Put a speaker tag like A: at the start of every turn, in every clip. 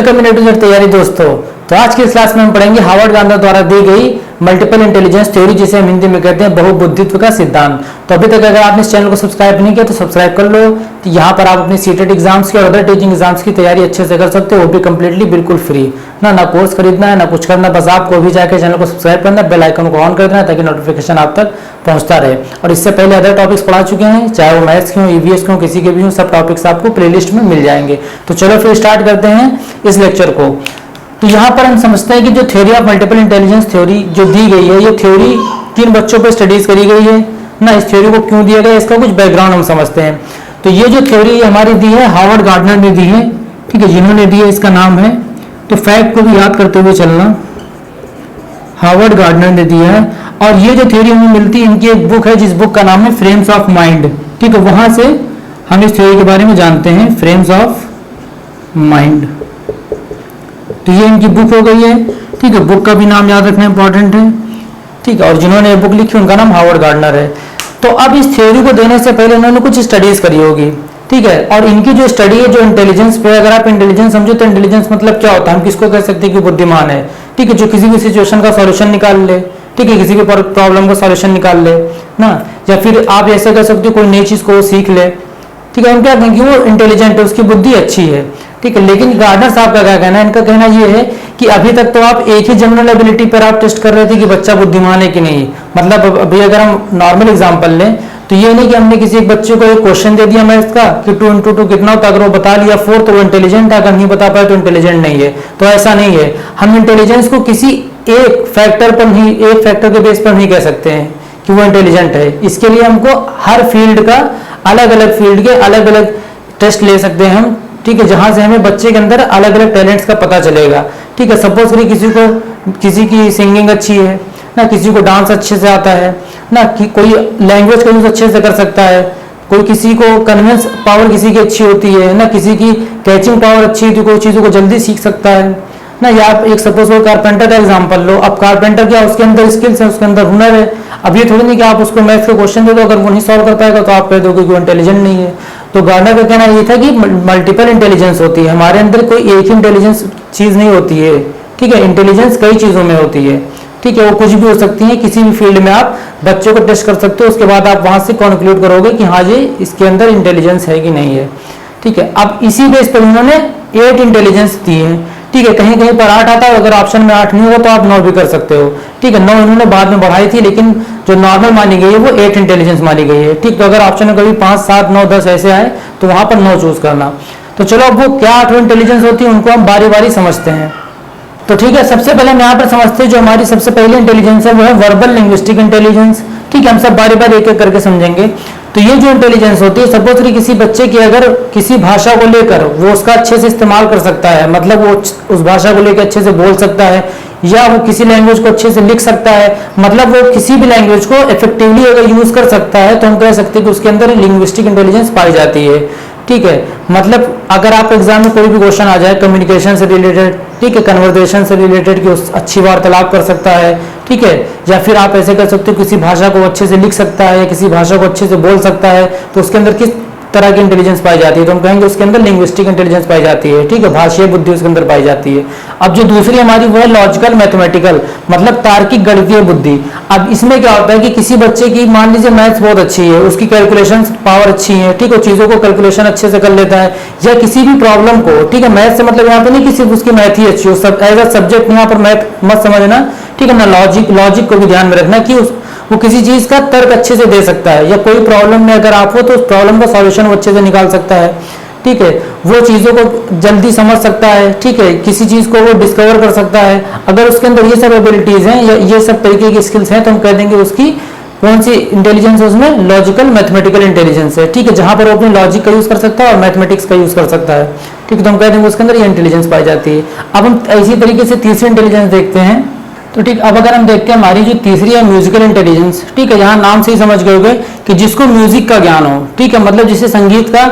A: Welcome in to तैयारी दोस्तों। तो आज की इस क्लास में हम पढ़ेंगे हार्वर्ड गांधी द्वारा दी गई मल्टीपल इंटेलिजेंस थ्योरी, जिसे हम हिंदी में कहते हैं बहुबुद्धित्व का सिद्धांत। तो अभी तक अगर आपने इस चैनल को सब्सक्राइब नहीं किया तो सब्सक्राइब कर लो। तो यहाँ पर आप अपनी सीटेट एग्जाम्स की और अदर टीचिंग एग्जाम्स की तैयारी अच्छे से कर सकते हो, वो भी कंप्लीटली बिल्कुल फ्री। ना कोर्स खरीदना है ना कुछ करना, बस आपको भी जाकर चैनल को सब्सक्राइब करना, बेल आइकन को ऑन कर देना ताकि नोटिफिकेशन आप तक पहुंचता रहे। और इससे पहले अदर टॉपिक्स पढ़ा चुके हैं, चाहे वो मैथ्स के हो, ईवीएस के हो, किसी के भी हो, सब टॉपिक्स आपको प्लेलिस्ट में मिल जाएंगे। तो चलो फिर स्टार्ट करते हैं इस लेक्चर को। तो यहाँ पर हम समझते हैं कि जो theory of multiple intelligence theory जो दी गई है, ये थ्योरी किन बच्चों पर स्टडीज करी गई है ना, इस थ्योरी को क्यों दिया गया, इसका कुछ बैकग्राउंड हम समझते हैं। तो ये जो थ्योरी हमारी दी है हार्वर्ड गार्डनर ने दी है, ठीक है, जिन्होंने दी है इसका नाम है, तो फैक्ट को भी याद करते हुए चलना, हार्वर्ड गार्डनर ने दिया है। और ये जो थ्योरी हमें मिलती है, इनकी एक बुक है जिस बुक का नाम है फ्रेम्स ऑफ माइंड, ठीक है, वहां से हम इस थ्योरी के बारे में जानते हैं, फ्रेम्स ऑफ माइंड। तो ये इनकी बुक हो गई है, ठीक है, बुक का भी नाम याद रखना इंपॉर्टेंट है, ठीक है, और जिन्होंने ये बुक लिखी उनका नाम हार्वर्ड गार्डनर है। तो अब इस थ्योरी को देने से पहले इन्होंने कुछ स्टडीज करी होगी, ठीक है, और इनकी जो स्टडी है जो इंटेलिजेंस पे, अगर आप इंटेलिजेंस समझो तो इंटेलिजेंस मतलब क्या होता है, हम किसको कह सकते हैं कि बुद्धिमान है, ठीक है, जो किसी भी सिचुएशन का सॉल्यूशन निकाल ले, ठीक है, किसी भी प्रॉब्लम का सॉल्यूशन निकाल ले ना, या फिर आप ऐसे कह सकते हो कोई नई चीज को सीख ले, ठीक है, हम क्या कहेंगे वो इंटेलिजेंट है, उसकी बुद्धि अच्छी है, ठीक है। लेकिन गार्डनर साहब का क्या कहना है, इनका कहना ये है कि अभी तक तो आप एक ही जनरल एबिलिटी पर आप टेस्ट कर रहे थे कि बच्चा बुद्धिमान है कि नहीं। मतलब अभी अगर हम नॉर्मल एग्जांपल लें तो ये नहीं कि हमने किसी एक बच्चे को एक क्वेश्चन दे दिया मैथ्स का कि 2 × 2 कितना होता है, अगर वो बता लिया 4 तो वो इंटेलिजेंट है, अगर नहीं बता पाए तो इंटेलिजेंट नहीं है। तो ऐसा नहीं है, हम इंटेलिजेंस को किसी एक फैक्टर पर नहीं, एक फैक्टर के बेस पर नहीं कह सकते हैं कि वो इंटेलिजेंट है। इसके लिए हमको हर फील्ड का अलग अलग फील्ड के अलग अलग टेस्ट ले सकते हैं हम, ठीक है, जहां से हमें बच्चे के अंदर अलग अलग टैलेंट्स का पता चलेगा, ठीक है। सपोज करिए किसी की सिंगिंग अच्छी है ना, किसी को डांस अच्छे से आता है ना, कि कोई लैंग्वेज का यूज अच्छे से कर सकता है, कोई किसी को कन्विंस पावर किसी की अच्छी होती है ना, किसी की कैचिंग पावर अच्छी होती है, कोई चीज़ों को जल्दी सीख सकता है ना। या आप एक सपोज वो कारपेंटर का एग्जांपल लो, अब कारपेंटर क्या उसके अंदर स्किल्स है, उसके अंदर हुनर है। अब ये थोड़ी नहीं कि आप उसको मैथ्स का क्वेश्चन दे दो, अगर वो नहीं सॉल्व कर पाएगा तो आप कह दोगे कि वो इंटेलिजेंट नहीं है। तो गार्डनर का कहना ये था कि मल्टीपल इंटेलिजेंस होती है, हमारे अंदर कोई एक ही इंटेलिजेंस चीज नहीं होती है, ठीक है, इंटेलिजेंस कई चीजों में होती है, ठीक है, वो कुछ भी हो सकती है, किसी भी फील्ड में आप बच्चों को टेस्ट कर सकते हो, उसके बाद आप वहां से कंक्लूड करोगे कि हाँ ये इसके अंदर इंटेलिजेंस है कि नहीं है, ठीक है। अब इसी बेस पर उन्होंने 8 इंटेलिजेंस दी है, ठीक है, कहीं कहीं पर 8 आता है, अगर ऑप्शन में 8 नहीं होगा तो आप 9 भी कर सकते हो, ठीक है। 9 इन्होंने बाद में बढ़ाई थी, लेकिन जो नॉर्मल मानी गई है वो 8 इंटेलिजेंस मानी गई है, ठीक। तो अगर ऑप्शन में कभी 5, 7, 9, 10 ऐसे आए तो वहां पर 9 चूज करना। तो चलो अब वो क्या 8 इंटेलिजेंस होती है उनको हम बारी बारी समझते हैं। तो ठीक है, सबसे पहले हम यहाँ पर समझते हैं जो हमारी सबसे पहली इंटेलिजेंस है वो है वर्बल लिंग्विस्टिक इंटेलिजेंस, ठीक है, हम सब बारी बारी एक एक करके समझेंगे। तो ये जो इंटेलिजेंस होती है, सपोज करिए किसी बच्चे की अगर किसी भाषा को लेकर वो उसका अच्छे से इस्तेमाल कर सकता है, मतलब वो उस भाषा को लेकर अच्छे से बोल सकता है, या वो किसी लैंग्वेज को अच्छे से लिख सकता है, मतलब वो किसी भी लैंग्वेज को इफेक्टिवली अगर यूज कर सकता है, तो हम कह सकते हैं कि उसके अंदर लिंग्विस्टिक इंटेलिजेंस पाई जाती है, ठीक है। मतलब अगर आप एग्जाम में कोई भी क्वेश्चन आ जाए कम्युनिकेशन से रिलेटेड, ठीक है, कन्वर्सेशन से रिलेटेड कि उस अच्छी वार्तालाप कर सकता है, ठीक है, या फिर आप ऐसे कर सकते हो किसी भाषा को अच्छे से लिख सकता है या किसी भाषा को अच्छे से बोल सकता है, तो उसके अंदर किस तरह की इंटेलिजेंस पाई जाती है, तो हम कहेंगे उसके अंदर लिंग्विस्टिक इंटेलिजेंस पाई जाती है, ठीक है, भाषीय बुद्धि उसके अंदर पाई जाती है। अब जो दूसरी हमारी वो है लॉजिकल मैथमेटिकल, मतलब तार्किक गणितीय बुद्धि। अब इसमें क्या होता है कि किसी बच्चे की मान लीजिए मैथ्स बहुत अच्छी है, उसकी कैलकुलेशन पावर अच्छी है, ठीक है, चीजों को कैलकुलेशन अच्छे से कर लेता है, या किसी भी प्रॉब्लम को, ठीक है, मैथ से मतलब यहाँ पे नहीं कि सिर्फ उसकी मैथ ही अच्छी हो, सब एज अ सब्जेक्ट यहाँ पर मैथ मत समझना, ठीक है ना, लॉजिक को भी ध्यान में रखना कि वो किसी चीज का तर्क अच्छे से दे सकता है, या कोई प्रॉब्लम में अगर आप हो तो उस प्रॉब्लम का सॉल्यूशन वो अच्छे से निकाल सकता है, ठीक है, वो चीजों को जल्दी समझ सकता है, ठीक है, किसी चीज को वो डिस्कवर कर सकता है। अगर उसके अंदर ये सब एबिलिटीज हैं या ये सब तरीके की स्किल्स हैं तो हम कह देंगे उसकी कौन सी इंटेलिजेंस है, उसमें लॉजिकल मैथमेटिकल इंटेलिजेंस है, ठीक है, जहां पर वो अपनी लॉजिक का यूज कर सकता है और मैथमेटिक्स का यूज कर सकता है, ठीक है, तो हम कह देंगे उसके अंदर ये इंटेलिजेंस पाई जाती है। अब हम इसी तरीके से तीसरी इंटेलिजेंस देखते हैं। तो ठीक, अब अगर हम देखते हैं हमारी जो तीसरी है म्यूजिकल इंटेलिजेंस, ठीक है, यहाँ नाम से ही समझ गए होंगे कि जिसको म्यूजिक का ज्ञान हो, ठीक है, मतलब जिसे संगीत का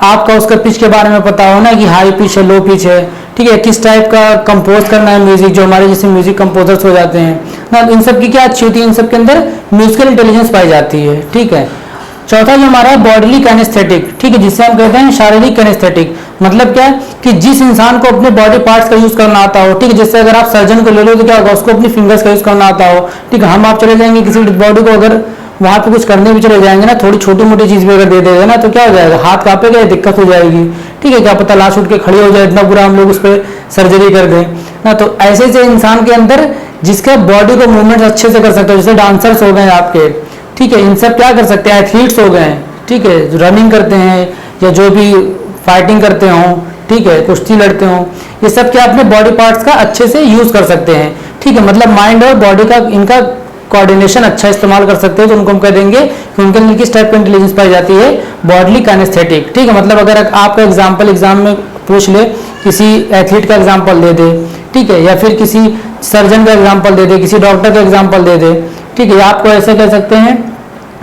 A: आपका उसका पिच के बारे में पता हो ना कि हाई पिच है, लो पिच है, ठीक है, किस टाइप का कंपोज करना है म्यूजिक, जो हमारे जैसे म्यूजिक कंपोजर्स हो जाते हैं ना, इन सब की क्या अच्छी होती है, इन सब के अंदर म्यूजिकल इंटेलिजेंस पाई जाती है, ठीक है। चौथा जो हमारा है बॉडीली कैनेस्थेटिक, ठीक है, जिससे हम कहते हैं शारीरिक कैनेस्थेटिक। मतलब क्या है कि जिस इंसान को अपने बॉडी पार्ट्स का यूज करना आता हो, ठीक है, जैसे अगर आप सर्जन को ले लो तो क्या होगा, उसको अपनी फिंगर्स का यूज करना आता हो, ठीक है। हम आप चले जाएंगे किसी बॉडी को, अगर वहां पे कुछ करने भी चले जाएंगे ना, थोड़ी छोटी मोटी चीज भी अगर दे देगा ना तो क्या हो जाएगा, हाथ कांपेगा, दिक्कत हो जाएगी, ठीक है, क्या पता लाश उठ के खड़ी हो जाए, इतना बुरा हम लोग उस पर सर्जरी कर दें ना। तो ऐसे से इंसान के अंदर जिसका बॉडी को मूवमेंट अच्छे से कर सकते हो, जैसे डांसर्स हो गए आपके, ठीक है, इन सब क्या कर सकते हैं, एथलीट्स हो गए, ठीक है, रनिंग करते हैं या जो भी फाइटिंग करते हो, ठीक है, कुश्ती लड़ते हो, ये सब क्या अपने बॉडी पार्ट्स का अच्छे से यूज कर सकते हैं, ठीक है। मतलब माइंड और बॉडी का इनका कोऑर्डिनेशन अच्छा इस्तेमाल कर सकते हैं, तो उनको हम कह देंगे कि उनके अंदर किस टाइप की इंटेलिजेंस पाई जाती है, बॉडीली काइनेस्थेटिक, ठीक है। मतलब अगर आपका एग्जाम में पूछ ले, किसी एथलीट का एग्जाम्पल दे दे, ठीक है, या फिर किसी सर्जन का एग्जाम्पल दे दे, किसी डॉक्टर का एग्जाम्पल दे दे, ठीक है, आप ऐसे कह सकते हैं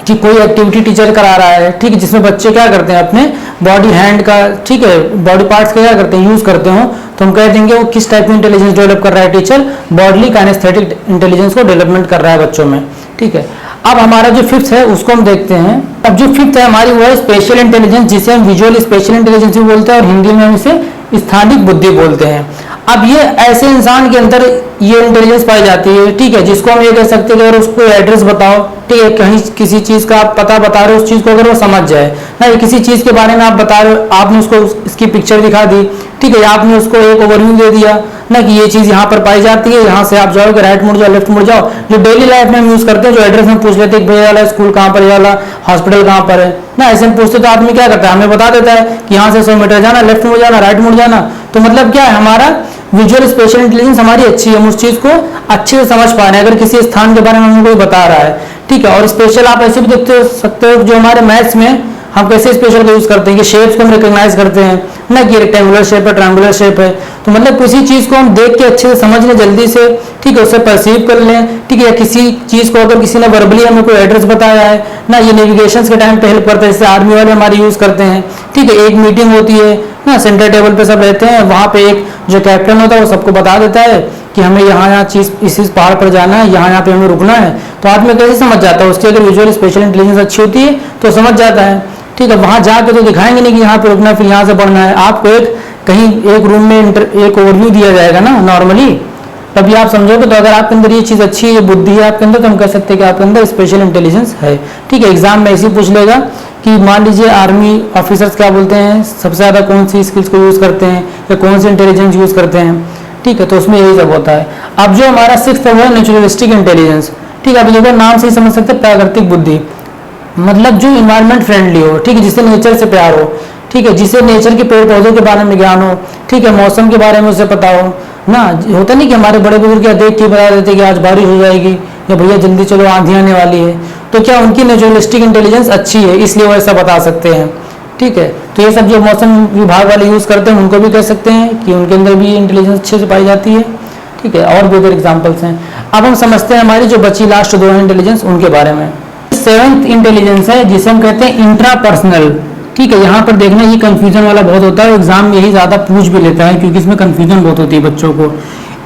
A: कि कोई एक्टिविटी टीचर करा रहा है, ठीक है, जिसमें बच्चे क्या करते हैं, अपने बॉडी हैंड का, ठीक है, बॉडी पार्ट्स का क्या करते हैं, यूज करते हो, तो हम कह देंगे वो किस टाइप की इंटेलिजेंस डेवलप कर रहा है टीचर, बॉडीली काइनेस्थेटिक इंटेलिजेंस को डेवलपमेंट कर रहा है बच्चों में, ठीक है। अब हमारा जो फिफ्थ है उसको हम देखते हैं। अब जो फिफ्थ है हमारी वो है स्पेशल इंटेलिजेंस, जिसे हम विजुअल स्पेशल इंटेलिजेंस भी बोलते हैं और हिंदी में हम इसे स्थानिक बुद्धि बोलते हैं। अब ये ऐसे इंसान के अंदर ये इंटेलिजेंस पाई जाती है, ठीक है, जिसको हम ये कह सकते हैं कि अगर उसको एड्रेस बताओ, ठीक है, कहीं किसी चीज का आप पता बता रहे हो, उस चीज को अगर वो समझ जाए ना, किसी चीज के बारे में आप बता रहे हो, आपने उसको इसकी पिक्चर दिखा दी, ठीक है, आपने उसको एक ओवरव्यू दे दिया ना कि ये चीज यहाँ पर पाई जाती है, यहाँ से आप जाओगे, राइट मुड़ जाओ, लेफ्ट मुड़ जाओ, जो डेली लाइफ में हम यूज करते हैं, जो एड्रेस में पूछ लेते हैं भैया वाला स्कूल कहाँ पर, वाला हॉस्पिटल कहाँ पर है ना, ऐसे में पूछते तो आदमी क्या करता है, हमें बता देता है कि यहाँ से 100 मीटर जाना, लेफ्ट मुड़ जाना, राइट मुड़ जाना। तो मतलब क्या है, हमारा विजुअल स्पेशल इंटेलिजेंस हमारी अच्छी है, हम उस चीज को अच्छे से समझ पा रहे हैं, अगर किसी स्थान के बारे में हमें कोई बता रहा है, ठीक है। और स्पेशल आप ऐसे भी देख सकते हो, जो हमारे मैथ्स में हम कैसे स्पेशल का यूज करते हैं कि शेप्स को हम रिकॉग्नाइज करते हैं ना, कि रेक्टेंगुलर शेप है, ट्रायंगुलर शेप है, तो मतलब किसी चीज को हम देख के अच्छे से समझ लें जल्दी से, ठीक है, उसे परसीव कर लें, ठीक है, या किसी चीज को अगर किसी ने वर्बली हमें कोई एड्रेस बताया है ना, ये नेविगेशन के टाइम पे हेल्प करता है, जैसे आर्मी वाले हमारे यूज करते हैं, ठीक है, एक मीटिंग होती है ना, सेंटर टेबल पे सब रहते हैं, वहां पे एक जो कैप्टन होता है वो सबको बता देता है कि हमें यहाँ चीज इस पहाड़ पर जाना है, यहाँ पे हमें रुकना है, तो आदमी कैसे समझ जाता है, उसकी अगर विजुअल स्पेशल इंटेलिजेंस अच्छी होती है तो समझ जाता है, ठीक है। वहां जाके तो दिखाएंगे नहीं कि यहाँ पे रुकना है, फिर यहाँ से बढ़ना है, आपको कहीं एक रूम में एक ओवरव्यू दिया जाएगा ना नॉर्मली, तभी आप समझोगे। तो अगर आपके अंदर ये चीज अच्छी है, बुद्धि है आपके अंदर, तो हम कह सकते हैं कि आपके अंदर स्पेशल इंटेलिजेंस है, ठीक है। एग्जाम में ऐसे पूछ लेगा कि मान लीजिए आर्मी ऑफिसर्स क्या बोलते हैं, सबसे ज्यादा कौन सी स्किल्स को यूज करते हैं या कौन सी इंटेलिजेंस यूज करते हैं, ठीक है, तो उसमें यही सब होता है। अब जो हमारा सिक्स्थ है वो है नेचुरलिस्टिक इंटेलिजेंस, ठीक है। अब ये नाम से ही समझ सकते हैं, प्राकृतिक बुद्धि, मतलब जो इन्वायरमेंट फ्रेंडली हो, ठीक है, जिससे नेचर से प्यार हो, ठीक है, जिसे नेचर के पेड़ पौधों के बारे में ज्ञान हो, ठीक है, मौसम के बारे में उसे पता हो ना। होता नहीं कि हमारे बड़े बुजुर्ग क्या देख के बता देते कि आज बारिश हो जाएगी या भैया जल्दी चलो आंधी आने वाली है, तो क्या उनकी नेचुरलिस्टिक इंटेलिजेंस अच्छी है, इसलिए वो ऐसा बता सकते हैं, ठीक है। तो ये सब जो मौसम विभाग वाले यूज करते हैं उनको भी कह सकते हैं कि उनके अंदर भी इंटेलिजेंस अच्छे से पाई जाती है, ठीक है। और भी अदर एग्जाम्पल्स हैं। अब हम समझते हैं हमारी जो बची लास्ट दो इंटेलिजेंस उनके बारे में। सेवंथ इंटेलिजेंस है जिसे हम कहते हैं इंट्रापर्सनल, ठीक है। यहाँ पर देखना ये कंफ्यूजन वाला बहुत होता है, एग्जाम में यही ज्यादा पूछ भी लेता है क्योंकि इसमें कंफ्यूजन बहुत होती है बच्चों को।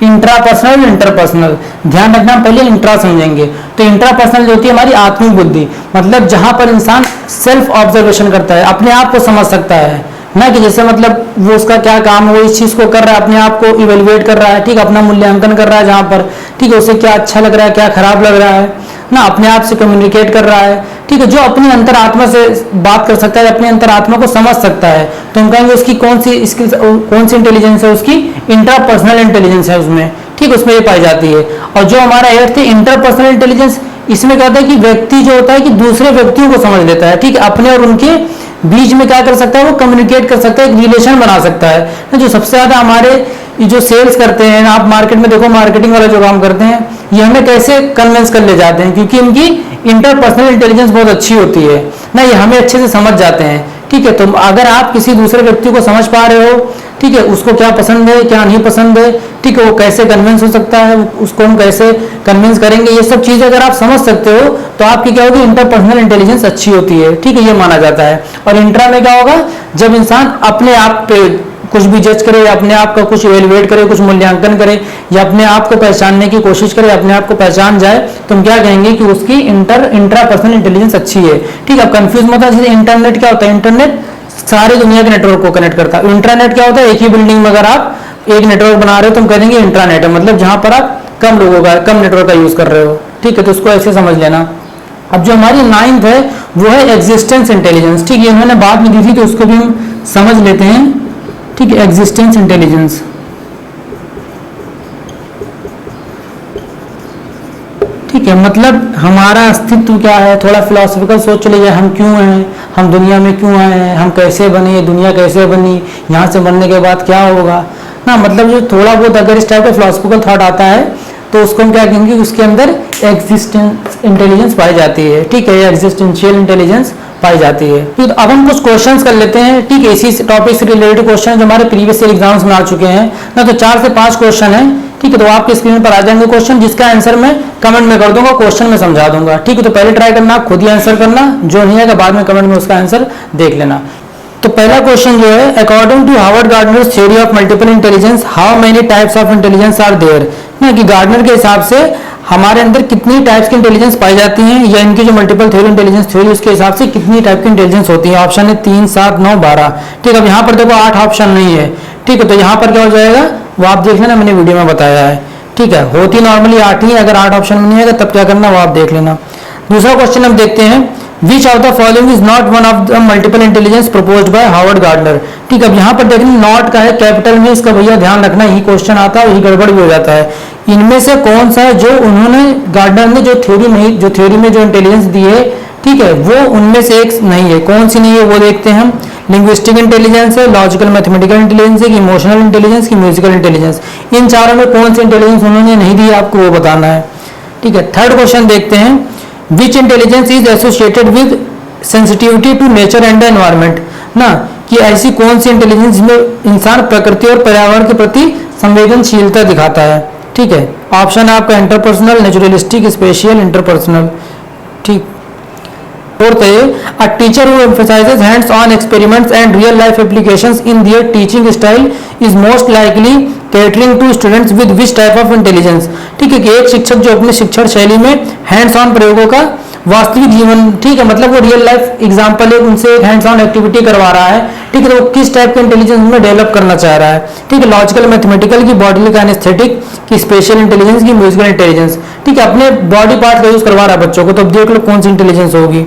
A: इंट्रापर्सनल, इंटरपर्सनल, ध्यान रखना, पहले इंट्रा समझेंगे। तो इंट्रापर्सनल जो होती है हमारी आत्मिक बुद्धि, मतलब जहां पर इंसान सेल्फ ऑब्जर्वेशन करता है, अपने आप को समझ सकता है ना, कि जैसे मतलब वो उसका क्या काम है, वो इस चीज को कर रहा है, अपने आप को इवेल्युएट कर रहा है, ठीक, अपना मूल्यांकन कर रहा है जहां पर, ठीक है, उसे क्या अच्छा लग रहा है, क्या खराब लग रहा है ना, अपने आप से कम्युनिकेट कर रहा है, ठीक है, जो अपनी अंतरात्मा से बात कर सकता है, अपनी अंतरात्मा को समझ सकता है, तो हम कहेंगे उसकी कौन सी स्किल्स, कौन सी इंटेलिजेंस है, उसकी इंट्रापर्सनल इंटेलिजेंस है उसमें, ठीक, उसमें ये पाई जाती है। और जो हमारा एट्थ है इंटरपर्सनल इंटेलिजेंस, इसमें क्या होता है कि व्यक्ति जो होता है कि दूसरे व्यक्तियों को समझ लेता है, ठीक है, अपने और उनके बीच में क्या कर सकता है, वो कम्युनिकेट कर सकता है, एक रिलेशन बना सकता है। जो सबसे ज्यादा हमारे जो सेल्स करते हैं, आप मार्केट में देखो, मार्केटिंग वाला जो काम करते हैं, ये हमें कैसे कन्विंस कर ले जाते हैं, क्योंकि इनकी इंटरपर्सनल इंटेलिजेंस बहुत अच्छी होती है ना, ये हमें अच्छे से समझ जाते हैं, ठीक है। तो अगर आप किसी दूसरे व्यक्ति को समझ पा रहे हो, ठीक है, उसको क्या पसंद है क्या नहीं पसंद है, ठीक है, वो कैसे कन्विंस हो सकता है, उसको हम कैसे कन्विंस करेंगे, ये सब चीजें अगर आप समझ सकते हो तो आपकी क्या होगी, इंटरपर्सनल इंटेलिजेंस अच्छी होती है, ठीक है, ये माना जाता है। और इंट्रा में क्या होगा, जब इंसान अपने आप पे कुछ भी जज करे, या अपने आप का कुछ एवेल्युएट करे, कुछ मूल्यांकन करे, या अपने आप को पहचानने की कोशिश करे, अपने आप को पहचान जाए, तो हम क्या कहेंगे कि उसकी इंट्रा पर्सनल इंटेलिजेंस अच्छी है। ठीक है, अब कंफ्यूज मत हो। जैसे इंटरनेट क्या होता है, इंटरनेट सारी दुनिया के नेटवर्क को कनेक्ट करता है। इंट्रानेट क्या होता है, एक ही बिल्डिंग में अगर आप एक नेटवर्क बना रहे हो तो हम कह देंगे इंट्रानेट है, मतलब जहां पर आप कम लोगों का, कम नेटवर्क का यूज कर रहे हो। ठीक है, तो इसको ऐसे समझ लेना। अब जो हमारी 9th है वो है एग्जिस्टेंस इंटेलिजेंस। ठीक है, इन्होंने बाद में दी थी तो उसको भी हम समझ लेते हैं। ठीक है, एग्जिस्टेंस इंटेलिजेंस। ठीक है, मतलब हमारा अस्तित्व क्या है, थोड़ा फिलोसफिकल सोच लीजिए, हम क्यों हैं, हम दुनिया में क्यों आए हैं, हम कैसे बने, दुनिया कैसे बनी, यहाँ से बनने के बाद क्या होगा ना। मतलब जो थोड़ा बहुत अगर इस टाइप का फिलोसफिकल थॉट आता है तो उसको हम क्या कहेंगे, उसके अंदर एग्जिस्टेंस इंटेलिजेंस पाई जाती है। ठीक है, एग्जिस्टेंशियल इंटेलिजेंस पाई जाती है। तो अब हम कुछ क्वेश्चंस कर लेते हैं। ठीक है, इसी टॉपिक से रिलेटेड क्वेश्चन जो हमारे प्रीवियस ईयर एग्जाम्स में आ चुके हैं ना, तो 4 से 5 क्वेश्चन है। ठीक है, तो आपके स्क्रीन पर आ जाएंगे क्वेश्चन, जिसका आंसर मैं कमेंट में कर दूंगा, क्वेश्चन में समझा दूंगा। ठीक है, तो पहले ट्राई करना, खुद ही आंसर करना, जो नहीं आएगा बाद में कमेंट में उसका आंसर देख लेना। तो पहला क्वेश्चन जो है, according to Harvard Gardner's theory of multiple intelligence how many types of intelligence are there. ना कि गार्डनर के हिसाब से हमारे अंदर कितनी टाइप्स की इंटेलिजेंस पाई जाती हैं, या इनकी जो मल्टीपल थ्योरी इंटेलिजेंस थ्योरी उसके हिसाब से कितनी टाइप की इंटेलिजेंस होती है। ऑप्शन है 3, 7, 9, 12। ठीक है, अब यहाँ पर देखो 8 ऑप्शन नहीं है। ठीक है, तो यहाँ पर क्या हो जाएगा वो आप देख लेना, मैंने वीडियो में बताया है। ठीक है, होती नॉर्मली 8 ही, अगर 8 ऑप्शन में नहीं आएगा तब क्या करना वो आप देख लेना। दूसरा क्वेश्चन हम देखते हैं, which of the following is not one of the multiple intelligence proposed by Harvard gardener. ठीक है, अब यहाँ पर देखना नॉट का है कैपिटल में, इसका भैया ध्यान रखना, यही क्वेश्चन आता है, यही गड़बड़ भी हो जाता है। इनमें से कौन सा है जो उन्होंने गार्डनर ने जो थ्योरी में जो इंटेलिजेंस दी है, ठीक है, वो उनमें से एक नहीं है। कौन सी नहीं है वो देखते हैं हम। लिंग्विस्टिक इंटेलिजेंस है, लॉजिकल मैथमेटिकल इंटेलिजेंस है, इमोशनल इंटेलिजेंस की म्यूजिकल इंटेलिजेंस। इन चारों में कौन सी इंटेलिजेंस उन्होंने नहीं दी आपको वो बताना है। ठीक है, थर्ड क्वेश्चन देखते हैं, which intelligence is associated with sensitivity to nature and the environment. ना कि ऐसी कौन सी इंटेलिजेंस जिसमें इंसान प्रकृति और पर्यावरण के प्रति संवेदनशीलता दिखाता है। ठीक है, ऑप्शन है आपका इंटरपर्सनल, नेचुरलिस्टिक, स्पेशियल, इंटरपर्सनल। ठीक, फोर्थ है a teacher who emphasises hands on experiments and real life applications in their teaching style is most likely catering to students with which type of intelligence. ठीक है, कि एक शिक्षक जो अपने शिक्षण शैली में हैंड्स ऑन प्रयोगों का वास्तविक जीवन, ठीक है, मतलब वो रियल लाइफ एग्जांपल है, उनसे एक हैंड्स ऑन एक्टिविटी करवा रहा है। ठीक है, तो वो किस टाइप के इंटेलिजेंस में डेवलप करना चाह रहा है। ठीक है, लॉजिकल मैथमेटिकल की, बॉडी काइनेस्थेटिक की, स्पेशल इंटेलिजेंस की, म्यूजिकल इंटेलिजेंस। ठीक है, अपने बॉडी पार्ट का यूज करवा रहा है बच्चों को, तो अब देख लो कौन सी इंटेलिजेंस होगी।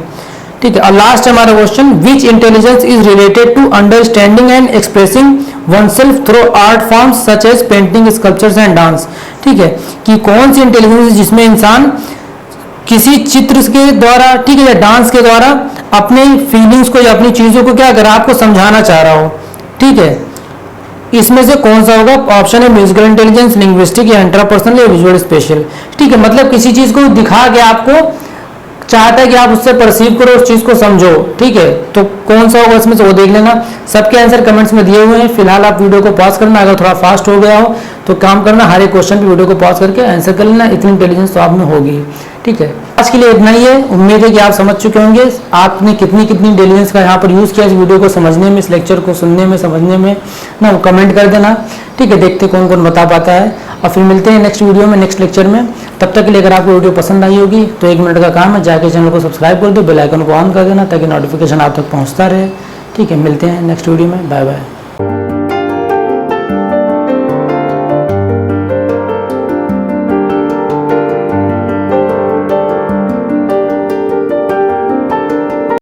A: ठीक है, और लास्ट हमारा question, which intelligence is related to understanding and expressing oneself through art forms such as painting, sculptures and dance. ठीक है, कि कौन सी इंटेलिजेंस जिसमें इंसान किसी चित्र के द्वारा, ठीक है, या डांस के द्वारा अपने फीलिंग्स को या अपनी चीजों को क्या कर आपको समझाना चाह रहा हो। ठीक है, इसमें से कौन सा होगा। ऑप्शन है म्यूजिकल इंटेलिजेंस, लिंग्विस्टिक, या इंट्रापर्सनल, या विजुअल स्पेशल। ठीक है, मतलब किसी चीज को दिखा के आपको चाहता है कि आप उससे परसीव करो, उस चीज को समझो। ठीक है, तो कौन सा होगा इसमें से वो देख लेना। सबके आंसर कमेंट्स में दिए हुए हैं। फिलहाल आप वीडियो को पॉज करना, अगर थोड़ा फास्ट हो गया हो तो काम करना, हर एक क्वेश्चन पे वीडियो को पॉज करके आंसर कर लेना, इतनी इंटेलिजेंस तो आप में होगी। ठीक है, आज के लिए इतना ही है। उम्मीद है कि आप समझ चुके होंगे। आपने कितनी इंटेलिजेंस का यहाँ पर यूज किया इस वीडियो को समझने में, इस लेक्चर को सुनने में, समझने में ना, वो कमेंट कर देना। ठीक है, देखते कौन कौन बता पाता है, और फिर मिलते हैं नेक्स्ट वीडियो में, नेक्स्ट लेक्चर में। तब तक के लिए अगर आपको वीडियो पसंद आई होगी तो 1 मिनट का काम है, जाके चैनल को सब्सक्राइब कर दो, बेल आइकन को ऑन कर देना ताकि नोटिफिकेशन आप तक पहुँचता रहे। ठीक है, मिलते हैं नेक्स्ट वीडियो में, बाय बाय।